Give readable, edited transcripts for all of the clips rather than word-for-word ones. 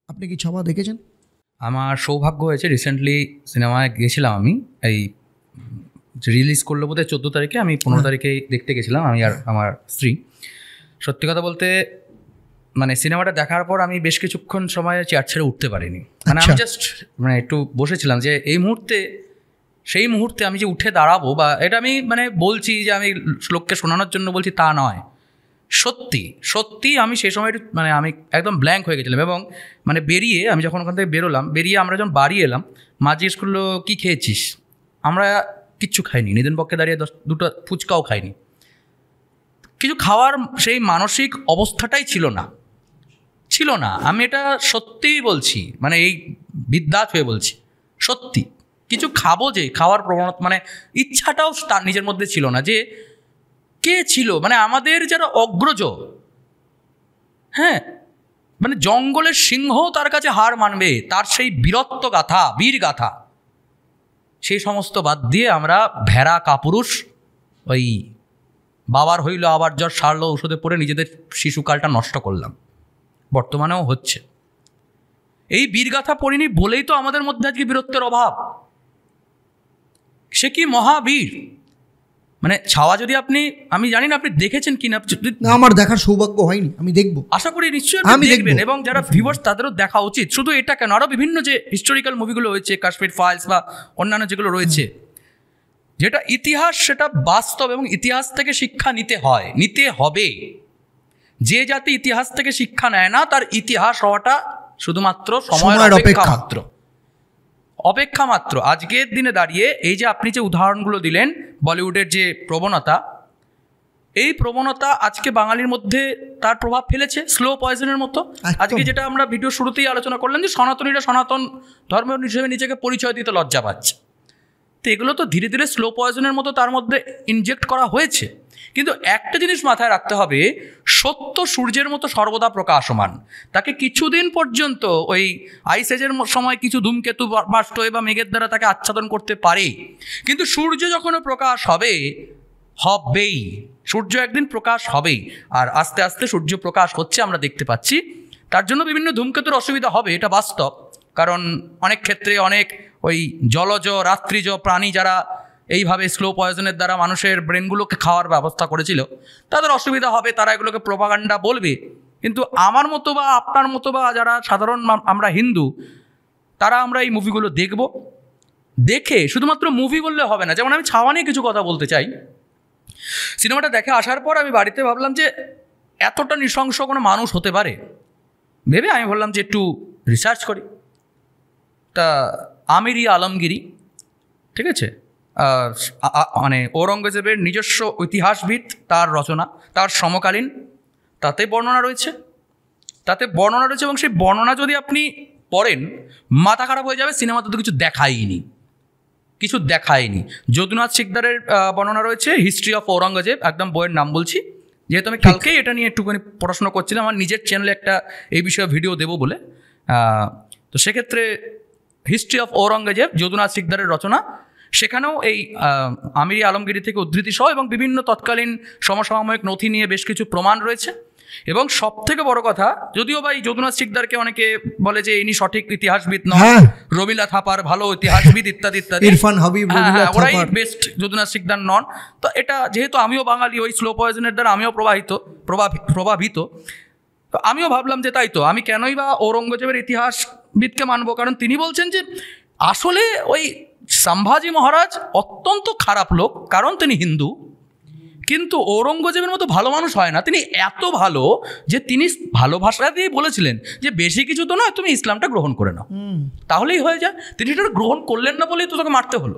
আপনি কি ছাওয়া দেখেছেন? আমার সৌভাগ্য হয়েছে, রিসেন্টলি সিনেমায় গেছিলাম আমি। এই রিলিজ করলো বোধহয় 14 তারিখে, আমি 15 তারিখে দেখতে গেছিলাম, আমি আর আমার স্ত্রী। সত্যি কথা বলতে মানে সিনেমাটা দেখার পর আমি বেশ কিছুক্ষণ সময় চেয়ার ছেড়ে উঠতে পারিনি। মানে আমি জাস্ট মানে একটু বসেছিলাম যে এই মুহূর্তে, সেই মুহূর্তে আমি যে উঠে দাঁড়াবো, বা এটা আমি মানে বলছি যে আমি লোককে শোনানোর জন্য বলছি তা নয়, সত্যি সত্যি আমি সেই সময় মানে আমি একদম ব্ল্যাঙ্ক হয়ে গেছিলাম। এবং মানে বেরিয়ে আমি যখন ওখান থেকে বেরোলাম, বেরিয়ে আমরা যখন বাড়ি এলাম, মা জিজ্ঞেস করলো কী খেয়েছিস। আমরা কিচ্ছু খাইনি, নিদেন পক্ষে দাঁড়িয়ে দুটো ফুচকাও খাইনি, কিছু খাওয়ার সেই মানসিক অবস্থাটাই ছিল না। আমি এটা সত্যিই বলছি, মানে এই বিদ্যাত হয়ে বলছি, সত্যি কিছু খাবো, যে খাওয়ার প্রবণতা মানে ইচ্ছাটাও তার নিজের মধ্যে ছিল না। যে কে ছিল মানে আমাদের যারা অগ্রজ, হ্যাঁ, মানে জঙ্গলের সিংহ তার কাছে হার মানবে, তার সেই বীরত্ব গাথা, বীর গাথা, সেই সমস্ত বাদ দিয়ে আমরা ভেড়া কাপুরুষ ওই বাবার হইল আবার জ্বর সারলো ওষুধে পড়ে নিজেদের শিশুকালটা নষ্ট করলাম। বর্তমানেও হচ্ছে। এই বীরগাথা পড়িনি বলেই তো আমাদের মধ্যে আজকে বীরত্বের অভাব। সে কি মহাবীর! মানে ছাওয়া যদি আপনি, আমি জানি না আপনি দেখেছেন কিনা, আমার দেখার সৌভাগ্য হয়নি, আমি দেখবো, আশা করি নিশ্চয়ই আপনি দেখবেন। এবং যারা ভিউয়ার্স তাদেরও দেখা উচিত। শুধু এটা কেন, আরও বিভিন্ন যে হিস্টোরিক্যাল মুভিগুলো হয়েছে, কাশ্মীর ফাইলস বা অন্যান্য যেগুলো রয়েছে, যেটা ইতিহাস সেটা বাস্তব, এবং ইতিহাস থেকে শিক্ষা নিতে হয়, নিতে হবে। যে জাতি ইতিহাস থেকে শিক্ষা নেয় না, তার ইতিহাস হওয়াটা শুধুমাত্র সময়ের অপেক্ষা মাত্র। আজকের দিনে দাঁড়িয়ে এই যে আপনি যে উদাহরণগুলো দিলেন, বলিউডের যে প্রবণতা, এই প্রবণতা আজকে বাঙালির মধ্যে তার প্রভাব ফেলেছে স্লো পয়জনের মতো। আজকে যেটা আমরা ভিডিও শুরুতেই আলোচনা করলাম, যে সনাতনীরা সনাতন ধর্ম হিসেবে নিজেকে পরিচয় দিতে লজ্জা পাচ্ছে। তো এগুলো তো ধীরে ধীরে স্লো পয়জনের মতো তার মধ্যে ইনজেক্ট করা হয়েছে। কিন্তু একটা জিনিস মাথায় রাখতে হবে, সত্য সূর্যের মতো সর্বদা প্রকাশমান। তাকে কিছুদিন পর্যন্ত ওই আইস এজের সময় কিছু ধূমকেতু বাষ্প বা মেঘের দ্বারা তাকে আচ্ছাদন করতে পারে, কিন্তু সূর্য যখন প্রকাশ হবেই, সূর্য একদিন প্রকাশ হবেই। আর আস্তে আস্তে সূর্য প্রকাশ হচ্ছে, আমরা দেখতে পাচ্ছি। তার জন্য বিভিন্ন ধূমকেতুর অসুবিধা হবে, এটা বাস্তব। কারণ অনেক ক্ষেত্রে অনেক ওই জলজ রাত্রিজ প্রাণী যারা এইভাবে স্লো পয়জনের দ্বারা মানুষের ব্রেনগুলোকে খাওয়ার ব্যবস্থা করেছিল, তাদের অসুবিধা হবে, তারা এগুলোকে প্রোপাগান্ডা বলবে। কিন্তু আমার মতো বা আপনার মতো বা যারা সাধারণ আমরা হিন্দু, তারা আমরা এই মুভিগুলো দেখে শুধুমাত্র মুভি বললে হবে না। যেমন আমি ছাওয়া নিয়ে কিছু কথা বলতে চাই। সিনেমাটা দেখে আসার পর আমি বাড়িতে ভাবলাম যে এতটা নৃশংস কোনো মানুষ হতে পারে, ভেবে আমি বললাম যে একটু রিসার্চ করি। তা আমিরি আলমগিরি, ঠিক আছে, মানে ঔরঙ্গজেবের নিজস্ব ইতিহাসবিদ, তার রচনা, তার সমকালীন, তাতে বর্ণনা রয়েছে এবং সেই বর্ণনা যদি আপনি পড়েন, মাথা খারাপ হয়ে যাবে। সিনেমাতে তো কিছু দেখায়নি। যদুনাথ সিকদারের বর্ণনা রয়েছে, হিস্ট্রি অফ ঔরঙ্গজেব, একদম বইয়ের নাম বলছি, যেহেতু আমি কালকেই এটা নিয়ে একটুখানি পড়াশোনা করছিলাম, আমার নিজের চ্যানেলে একটা এই বিষয়ে ভিডিও দেবো বলে। তো সেক্ষেত্রে হিস্ট্রি অফ ঔরঙ্গজেব, যদুনাথ সিকদারের রচনা, সেখানেও এই আমিরি আলমগিরি থেকে উদ্ধৃতি সহ এবং বিভিন্ন তৎকালীন সমসাময়িক নথি নিয়ে বেশ কিছু প্রমাণ রয়েছে। এবং সব থেকে বড় কথা, যদিও বা এই যদুনাথ সিকদারকে অনেকে বলে যে ইনি সঠিক ইতিহাসবিদ নন, রবিলা থাপার ভালো ইতিহাসবিদ ইত্যাদি ইত্যাদি, ইরফান হাবিব, ওরাই বেস্ট, যদুনাথ সিকদার নন। তো এটা যেহেতু আমিও বাঙালি, ওই স্লো পয়জনের দ্বারা আমিও প্রভাবিত, তো আমিও ভাবলাম যে তাই তো, আমি কেনই বা ঔরঙ্গজেবের ইতিহাসবিদকে মানবো। কারণ তিনি বলছেন যে আসলে ওই সম্ভাজি মহারাজ অত্যন্ত খারাপ লোক, কারণ তিনি হিন্দু, কিন্তু ঔরঙ্গজেবের মতো ভালো মানুষ হয় না। তিনি এত ভালো যে তিনি ভালো ভাষা দিয়ে বলেছিলেন যে বেশি কিছু তো নয়, তুমি ইসলামটা গ্রহণ করে নাও, তাহলেই হয়ে যায়। তিনি সেটা গ্রহণ করলেন না বলেই তো তাকে মারতে হলো।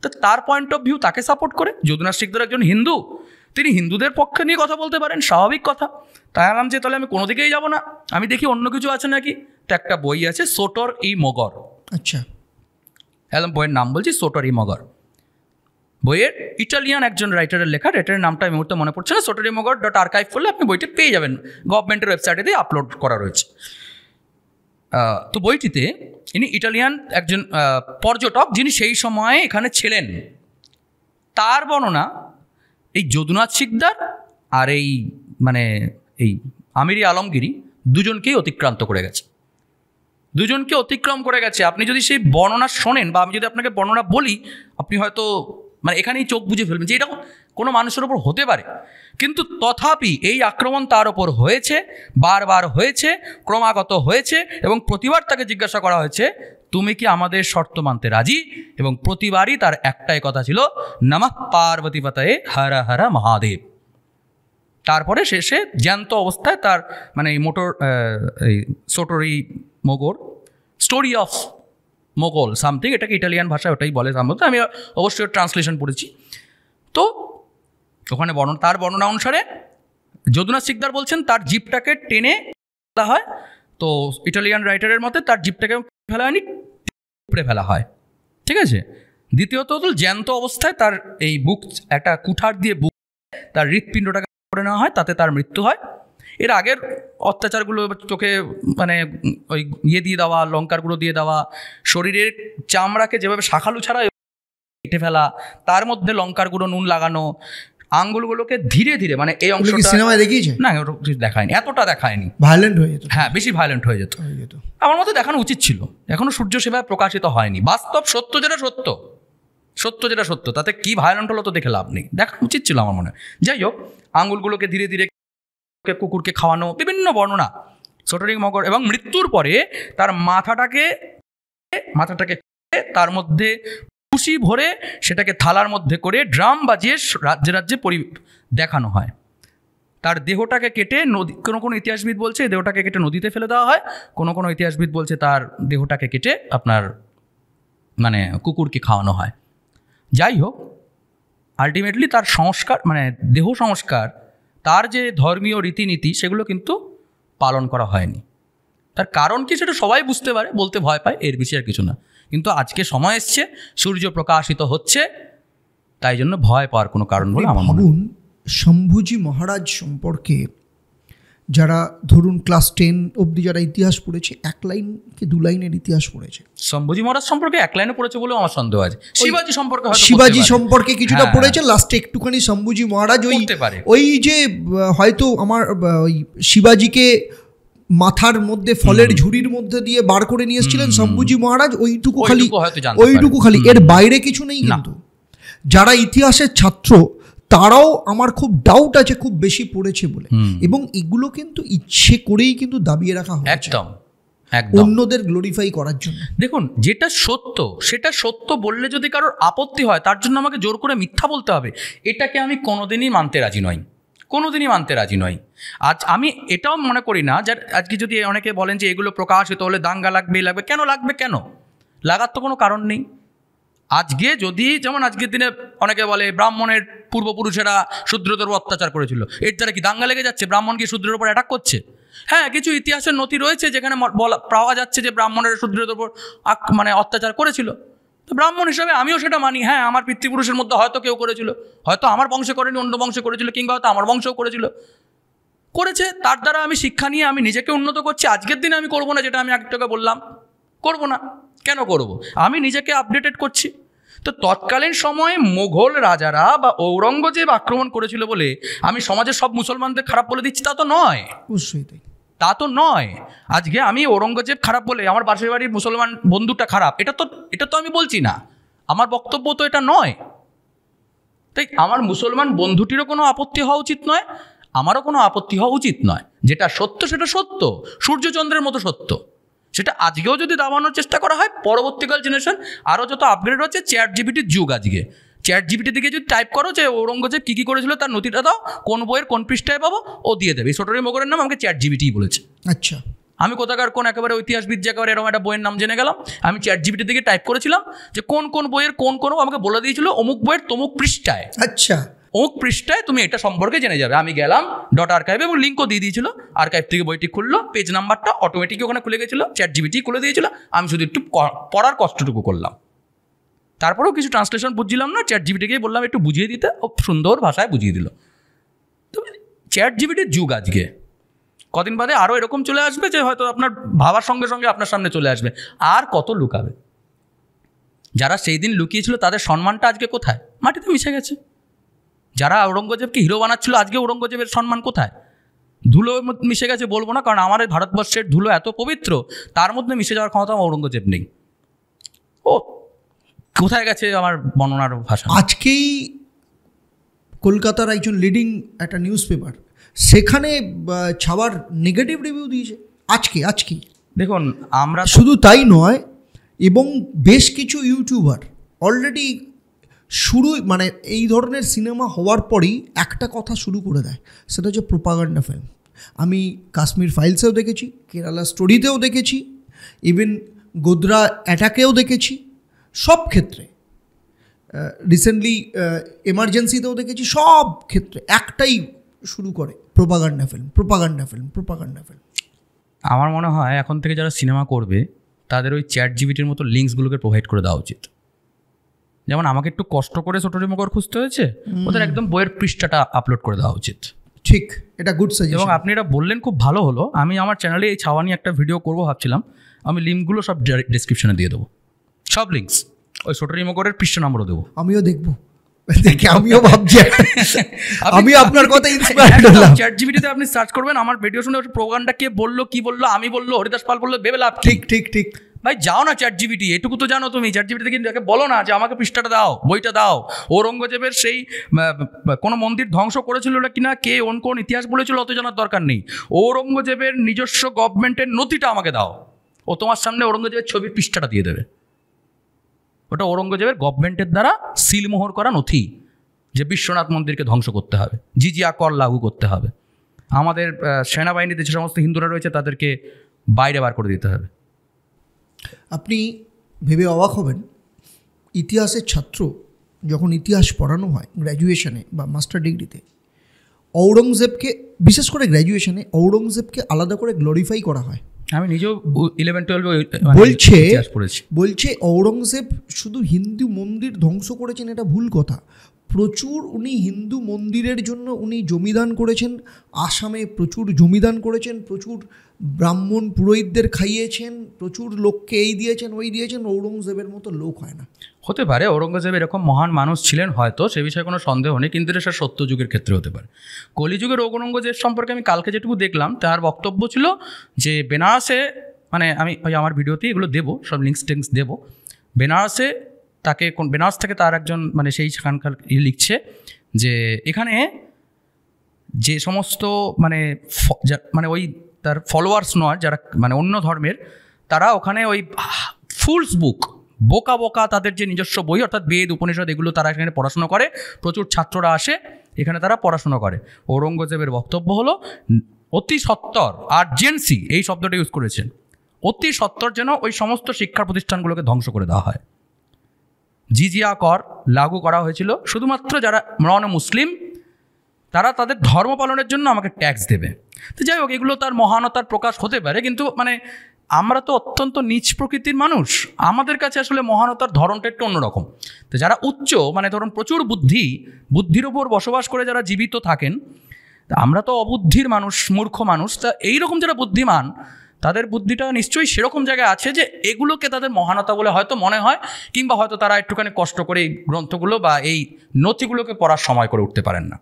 তো তার পয়েন্ট অফ ভিউ তাকে সাপোর্ট করে। যদুনাথ সিকদার একজন হিন্দু, তিনি হিন্দুদের পক্ষে নিয়ে কথা বলতে পারেন, স্বাভাবিক কথা। তাই আলাম যে তাহলে আমি কোনো দিকেই যাবো না, আমি দেখি অন্য কিছু আছে নাকি। তো একটা বই আছে, সোটর-ই-মগর। আচ্ছা, একদম বইয়ের নাম বলছি, সোটর-ই-মগর। বইয়ের ইটালিয়ান একজন রাইটারের লেখা, রাইটারের নামটা এই মুহূর্তে মনে পড়ছে না। sotorimogor.archive করলে আপনি বইটি পেয়ে যাবেন, গভর্নমেন্টের ওয়েবসাইটেতেই আপলোড করা রয়েছে। তো বইটিতে ইনি ইটালিয়ান একজন পর্যটক, যিনি সেই সময়ে এখানে ছিলেন, তার বর্ণনা এই যদুনাথ সিকদার আর এই আমিরি আলমগিরি দুজনকেই অতিক্রান্ত করে গেছে। দুজনকে অতিক্রম করে গেছে। আপনি যদি সেই বর্ণনা শোনেন বা আমি যদি আপনাকে বর্ণনা বলি, আপনি হয়তো মানে এখানেই চোখ বুজে ফেলবেন যে এটা কোনো মানুষের ওপর হতে পারে। কিন্তু তথাপি এই আক্রমণ তার ওপর হয়েছে, বারবার হয়েছে, ক্রমাগত হয়েছে, এবং প্রতিবার তাকে জিজ্ঞাসা করা হয়েছে তুমি কি আমাদের শর্ত মানতে রাজি? এবং প্রতিবারই তার একটাই কথা ছিল, নমঃ পার্বতীপতয়ে হর হর মহাদেব। তারপরে শেষে জ্যান্ত অবস্থায় তার মানে এই সোটোরি Mughal, story of Mughal something, এটাকে ইটালিয়ান ভাষায় ওটাই বলে সম্ভবত, আমি অবশ্যই ট্রান্সলেশন পড়েছি। তো ওখানে তার বর্ণনা অনুসারে যদুনাথ সিকদার বলছেন তার জিপটাকে টেনে ফেলা হয়। তো ইটালিয়ান রাইটারের মতে তার জিপটাকে ফেলা হয়নি, উপরে ফেলা হয়, ঠিক আছে। দ্বিতীয়ত জ্যান্ত অবস্থায় তার এই বুক একটা কুঠার দিয়ে বুক তার হৃৎপিণ্ডটাকে করে নেওয়া হয়, তাতে তার মৃত্যু হয়। এর আগের অত্যাচারগুলো চোখে মানে ওই দিয়ে দেওয়া, লঙ্কারগুলো দিয়ে দেওয়া, শরীরের চামড়াকে যেভাবে শাখালু ছাড়া কেটে ফেলা, তার মধ্যে লঙ্কারগুলো নুন লাগানো, আঙ্গুলগুলোকে ধীরে ধীরে মানে এই অংশটা সিনেমায় দেখিয়েছে না, ওটা দেখায়নি, এতটা দেখায়নি, ভায়োলেন্ট হয়ে যেত। হ্যাঁ, বেশি ভায়োলেন্ট হয়ে যেত। আমার মতে দেখানো উচিত ছিল, এখনো সূর্য সেভাবে প্রকাশিত হয়নি। বাস্তব সত্য যেটা সত্য তাতে কি ভায়োলেন্ট হলো তো দেখে লাভ নেই, দেখানো উচিত ছিল আমার মনে হয়। যাই হোক, আঙ্গুলগুলোকে ধীরে ধীরে কুকুরকে খাওয়ানো, বিভিন্ন বর্ণনা সোটোরি মগর, এবং মৃত্যুর পরে তার মাথাটাকে তার মধ্যে খুশি ভরে সেটাকে থালার মধ্যে করে ড্রাম বাজিয়ে রাজ্যে রাজ্যে দেখানো হয়। তার দেহটাকে কেটে নদী, কোনো ইতিহাসবিদ বলছে দেহটাকে কেটে নদীতে ফেলে দেওয়া হয়, কোনো ইতিহাসবিদ বলছে তার দেহটাকে কেটে আপনার মানে কুকুরকে খাওয়ানো হয়। যাই হোক, আলটিমেটলি তার সংস্কার মানে দেহ সংস্কার, তার যে ধর্মীয় রীতিনীতি সেগুলো কিন্তু পালন করা হয়নি। তার কারণ কি সেটা সবাই বুঝতে পারে, বলতে ভয় পায়, এর বেশি আর কিছু না। কিন্তু আজকে সময় এসছে, সূর্য প্রকাশিত হচ্ছে, তাই জন্য ভয় পাওয়ার কোনো কারণ বলে আমার মনে হয়। ভাবুন, শম্ভুজি মহারাজ সম্পর্কে যারা ধরুন ক্লাস 10 অবধি যারা ইতিহাস পড়েছে, 1 লাইন কি 2 লাইনের ইতিহাস পড়েছে। শম্ভুজি মহারাজ সম্পর্কে 1 লাইনে পড়েছে বলেও আমার সন্দেহ আছে। শিবাজি সম্পর্কে সম্পর্কে কিছুটা পড়েছে, লাস্টে একটুখানি শম্ভুজি মহারাজ ওই যে হয়তো আমার ওই শিবাজিকে মাথার মধ্যে ফলের ঝুড়ির মধ্যে দিয়ে বার করে নিয়ে এসেছিলেন শম্ভুজি মহারাজ, ওইটুকু খালি, এর বাইরে কিছু নেই। কিন্তু যারা ইতিহাসের ছাত্র তারাও আমার খুব ডাউট আছে খুব বেশি পড়েছে বলে, এবং এগুলো কিন্তু ইচ্ছে করেই কিন্তু দাবিয়ে রাখা হয় একদম অন্যদের গ্লোরিফাই করার জন্য। দেখুন, যেটা সত্য সেটা সত্য বললে যদি কারোর আপত্তি হয়, তার জন্য আমাকে জোর করে মিথ্যা বলতে হবে, এটাকে আমি কোনোদিনই মানতে রাজি নই। আজ আমি এটাও মনে করি না যে আজকে যদি অনেকে বলেন যে এগুলো প্রকাশিত হলে দাঙ্গা লাগবে, কেন লাগবে, কেন লাগার তো কোনো কারণ নেই। আজকে যদি যেমন আজকের দিনে অনেকে বলে ব্রাহ্মণের পূর্বপুরুষেরা শূদ্রদের উপর অত্যাচার করেছিল, এর দ্বারা কি দাঙ্গা লেগে যাচ্ছে, ব্রাহ্মণ কি শূদ্রের উপর অ্যাটাক করছে? হ্যাঁ, কিছু ইতিহাসের নথি রয়েছে যেখানে পাওয়া যাচ্ছে যে ব্রাহ্মণের শূদ্রদের উপর মানে অত্যাচার করেছিল। তো ব্রাহ্মণ হিসাবে আমিও সেটা মানি, হ্যাঁ, আমার পিতৃপুরুষের মধ্যে হয়তো কেউ করেছিল, হয়তো আমার বংশে করেনি, অন্য বংশে করেছিল, কিংবা হয়তো আমার বংশেও করেছে, তার দ্বারা আমি শিক্ষা নিয়ে আমি নিজেকে উন্নত করছি। আজকের দিনে আমি করবো না, যেটা আমি একটাকে বললাম, করবো না। কেন করবো? আমি নিজেকে আপডেটেড করছি। তো তৎকালীন সময়ে মোগল রাজারা বা ঔরঙ্গজেব আক্রমণ করেছিল বলে আমি সমাজের সব মুসলমানদের খারাপ বলে দিচ্ছি, তা তো নয়। অবশ্যই তাই, তা তো নয়। আজকে আমি ঔরঙ্গজেব খারাপ বলে আমার পাশের বাড়ির মুসলমান বন্ধুটা খারাপ, এটা তো আমি বলছি না, আমার বক্তব্য তো এটা নয়। তাই আমার মুসলমান বন্ধুটিরও কোনো আপত্তি হওয়া উচিত নয়, আমারও কোনো আপত্তি হওয়া উচিত নয়। যেটা সত্য সেটা সত্য, সূর্যচন্দ্রের মতো সত্য। সেটা আজকেও যদি দাবানোর চেষ্টা করা হয়, পরবর্তীকাল জেনারেশন আরও যত আপগ্রেড হচ্ছে, চ্যাট জিপিটির যুগ আজকে। চ্যাট জিপিটি দিকে যদি টাইপ করো যে ঔরঙ্গজেব কী করেছিল তার নথিটা দাও, কোন বইয়ের কোন পৃষ্ঠায় পাবো, ও দিয়ে দেবে। এই সোটোরি মোগরের নাম আমাকে চ্যাট জিপিটিই বলেছে। আচ্ছা, আমি কোথাকার কোন একেবারে ঐতিহাসবিদ যে একেবারে এরকম একটা বইয়ের নাম জেনে গেলাম, আমি চ্যাট জিপিটির দিকে টাইপ করেছিলাম যে কোন বইয়ের কোন আমাকে বলে দিয়েছিল অমুক বইয়ের তমুক পৃষ্ঠায়। আচ্ছা, অমুক পৃষ্ঠায় তুমি এটা সম্পর্কে জেনে যাবে। আমি গেলাম ডট আর্কাইভে এবং লিঙ্কও দিয়ে দিয়েছিল, আর্কাইভ থেকে বইটি খুললো, পেজ নাম্বারটা অটোমেটিকই ওখানে খুলে গেছিলো, চ্যাট জিপিটি খুলে দিয়েছিল, আমি শুধু একটু পড়ার কষ্টটুকু করলাম। তারপরেও কিছু ট্রান্সলেশন বুঝছিলাম না, চ্যাট জিপিটিকে বললাম একটু বুঝিয়ে দিতে, ও সুন্দর ভাষায় বুঝিয়ে দিল। তো চ্যাট জিপিটির যুগ আজকে। কদিন বাদে আরও এরকম চলে আসবে যে হয়তো আপনার ভাবার সঙ্গে সঙ্গে আপনার সামনে চলে আসবে। আর কত লুকাবে? যারা সেই দিন লুকিয়েছিল তাদের সম্মানটা আজকে কোথায়? মাটিতে মিশে গেছে। যারা ঔরঙ্গজেবকে হিরো বানাচ্ছিল, আজকে ঔরঙ্গজেবের সম্মান কোথায়? ধুলো মিশে গেছে বলবো না, কারণ আমার এই ভারতবর্ষের ধুলো এত পবিত্র, তার মধ্যে মিশে যাওয়ার ক্ষমতা ঔরঙ্গজেব নেই। ও কোথায় গেছে আমার বর্ণনার ভাষা। আজকেই কলকাতার একজন লিডিং একটা নিউজ পেপার সেখানে ছাওয়ার নেগেটিভ রিভিউ দিয়েছে আজকেই। দেখুন আমরা শুধু তাই নয়, এবং বেশ কিছু ইউটিউবার অলরেডি মানে এই ধরনের সিনেমা হওয়ার পরই একটা কথা শুরু করে দেয়, সেটা হচ্ছে প্রোপাগান্ডা ফিল্ম। আমি কাশ্মীর ফাইলসেও দেখেছি, কেরালা স্টোরিতেও দেখেছি, ইভেন গোদ্রা অ্যাটাকেও দেখেছি, সব ক্ষেত্রে রিসেন্টলি এমার্জেন্সিতেও দেখেছি, সব ক্ষেত্রে একটাই শুরু করে প্রোপাগান্ডা ফিল্ম। আমার মনে হয় এখন থেকে যারা সিনেমা করবে তাদের ওই চ্যাট জিপিটির মতো লিঙ্কসগুলোকে প্রোভাইড করে দেওয়া উচিত। যেমন আমাকে একটু কষ্ট করে ছোট রিমোকর খুঁজতে হয়েছে, ওদের একদম বইয়ের পৃষ্ঠাটা আপলোড করে দেওয়া উচিত। ঠিক, এটা গুড সাজেশন। এবং আপনি এটা বললেন খুব ভালো হলো। আমি আমার চ্যানেলে এই ছাওয়া নিয়ে একটা ভিডিও করবো ভাবছিলাম, আমি লিঙ্কগুলো সব ডেসক্রিপশনে দিয়ে দেবো, সব লিঙ্কস, ওই ছোট রিমোকরের পৃষ্ঠা নম্বরও দেবো। আমিও দেখবো, দেখে আমিও ভাবছি, আমি আপনার কথা ইন্সপায়ার্ড হলাম। চ্যাট জিপিটিতে আপনি সার্চ করবেন আমার ভিডিও শুনে প্রোগ্রামটা কে বললো, কি বললো, আমি বললো, হরিদাস পাল বললো, ভেবে লাভ। ঠিক ভাই যাও না চ্যাট জিপিটি, এটুকু তো জানো তুমি। চ্যাট জিপিটি থেকে বলো না যে আমাকে পৃষ্ঠাটা দাও, বইটা দাও, ঔরঙ্গজেবের সেই কোনো মন্দির ধ্বংস করেছিল কিনা, কে কোন ইতিহাস বলেছিল, অত জানার দরকার নেই। ঔরঙ্গজেবের নিজস্ব গভর্নমেন্টের নথিটা আমাকে দাও, ও তোমার সামনে ঔরঙ্গজেবের ছবির পৃষ্ঠাটা দিয়ে দেবে। ওটা ঔরঙ্গজেবের গভর্নমেন্টের দ্বারা সিলমোহর করা নথি, যে বিশ্বনাথ মন্দিরকে ধ্বংস করতে হবে, জিজিয়া কর লাগু করতে হবে, আমাদের সেনাবাহিনীতে যে সমস্ত হিন্দুরা রয়েছে তাদেরকে বাইরে বার করে দিতে হবে। আপনি ভেবে অবাক হবেন, ইতিহাসের ছাত্র যখন ইতিহাস পড়ানো হয় গ্র্যাজুয়েশনে বা মাস্টার ডিগ্রিতে, ঔরঙ্গজেবকে, বিশেষ করে গ্র্যাজুয়েশনে ঔরঙ্গজেবকে আলাদা করে গ্লোরিফাই করা হয়। আমি নিজেও 11-12 বলছে ঔরঙ্গজেব শুধু হিন্দু মন্দির ধ্বংস করেছেন, এটা ভুল কথা। প্রচুর উনি হিন্দু মন্দিরের জন্য উনি জমিদান করেছেন, আসামে প্রচুর জমিদান করেছেন, প্রচুর ব্রাহ্মণ পুরোহিতদের খাইয়েছেন, প্রচুর লোককে এই দিয়েছেন ওই দিয়েছেন। ঔরঙ্গজেবের মতো লোক হয় না। হতে পারে ঔরঙ্গজেব এরকম মহান মানুষ ছিলেন হয়তো, সে বিষয়ে কোনো সন্দেহ নেই, কিন্তু এটা সত্যযুগের ক্ষেত্রে হতে পারে। কলিযুগের ঔরঙ্গজেব সম্পর্কে আমি কালকে যেটুকু দেখলাম, তার বক্তব্য ছিল যে বেনারসে, মানে আমি ওই আমার ভিডিওতে এগুলো দেবো, সব লিঙ্কস দেবো, বেনারসে তাকে বেনারস থেকে তার একজন মানে সেই সেখানকার লিখছে যে এখানে যে সমস্ত মানে ওই তার ফলোয়ার্স নয় যারা মানে অন্য ধর্মের, তারা ওখানে ওই ফুলস বুক, বোকা তাদের যে নিজস্ব বই অর্থাৎ বেদ উপনিষদ এগুলো তারা এখানে পড়াশুনো করে, প্রচুর ছাত্ররা আসে এখানে, তারা পড়াশুনো করে। ঔরঙ্গজেবের বক্তব্য হলো অতি সত্বর, আর্জেন্সি এই শব্দটা ইউজ করেছেন, অতি সত্বর যেন ওই সমস্ত শিক্ষা প্রতিষ্ঠানগুলোকে ধ্বংস করে দেওয়া হয়। জিজিয়া কর লাগু করা হয়েছিল শুধুমাত্র যারা নন মুসলিম, তারা তাদের ধর্ম পালনের জন্য আমাকে ট্যাক্স দেবে। তো যাই হোক, এগুলো তার মহানতার প্রকাশ হতে পারে, কিন্তু মানে আমরা তো অত্যন্ত নীচ প্রকৃতির মানুষ, আমাদের কাছে আসলে মহানতার ধরনটা একটু অন্যরকম। তো যারা উচ্চ, মানে ধরুন প্রচুর বুদ্ধির ওপর বসবাস করে যারা জীবিত থাকেন, আমরা তো অবুদ্ধির মানুষ, মূর্খ মানুষ। তা এইরকম যারা বুদ্ধিমান, তাদের বুদ্ধিটা নিশ্চয়ই সেরকম জায়গায় আছে যে এগুলোকে তাদের মহানতা বলে হয়তো মনে হয়, কিংবা হয়তো তারা একটুখানি কষ্ট করে এই গ্রন্থগুলো বা এই নথিগুলোকে পড়ার সময় করে উঠতে পারেন না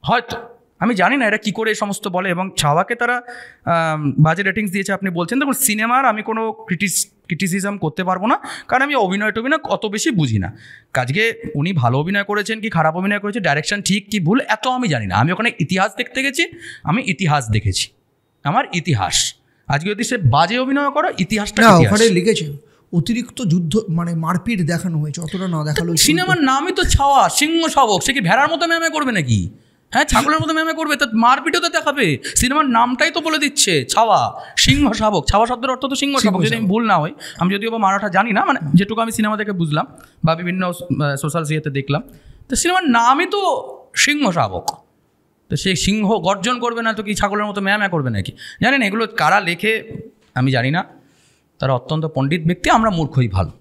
হয়তো। আমি জানি না এরা কী করে এই সমস্ত বলে, এবং ছাওয়াকে তারা বাজে রেটিংস দিয়েছে আপনি বলছেন। দেখুন, সিনেমার আমি কোনো ক্রিটিসিজম করতে পারবো না, কারণ আমি অভিনয় অত বেশি বুঝি না। আজকে উনি ভালো অভিনয় করেছেন কি খারাপ অভিনয় করেছে, ডাইরেকশন ঠিক কি ভুল, এত আমি জানি না। আমি ওখানে ইতিহাস দেখতে গেছি, আমি ইতিহাস দেখেছি, আমার ইতিহাস। আজকে যদি সে বাজে অভিনয় করো, ইতিহাসটা ওখানে লিখেছে অতিরিক্ত যুদ্ধ মানে মারপিট দেখানো হয়েছে, অতটা না দেখালো। সিনেমার নামই তো ছাওয়া, সিংহ শাবক, সে কি ভেড়ার মতো ম্যামে করবে নাকি? হ্যাঁ, ছাগলের মতো ম্যামে করবে, তো মারপিটও তো দেখাবে। সিনেমার নামটাই তো বলে দিচ্ছে ছাওয়া, সিংহ শাবক। ছাওয়া শব্দের অর্থ তো সিংহ শাবক, যদি আমি ভুল না হই। আমি যদিও বা মারাঠা জানি না, মানে যেটুকু আমি সিনেমা দেখে বুঝলাম বা বিভিন্ন সোশ্যাল সিয়েতে দেখলাম, তো সিনেমার নামই তো সিংহ শাবক। তো সেই সিংহ গর্জন করবে না তো কি ছাগলের মতো ম্যামে করবে নাকি? জানি না, এগুলো কারা লেখে আমি জানি না, তারা অত্যন্ত পণ্ডিত ব্যক্তি, আমরা মূর্খই ভালো।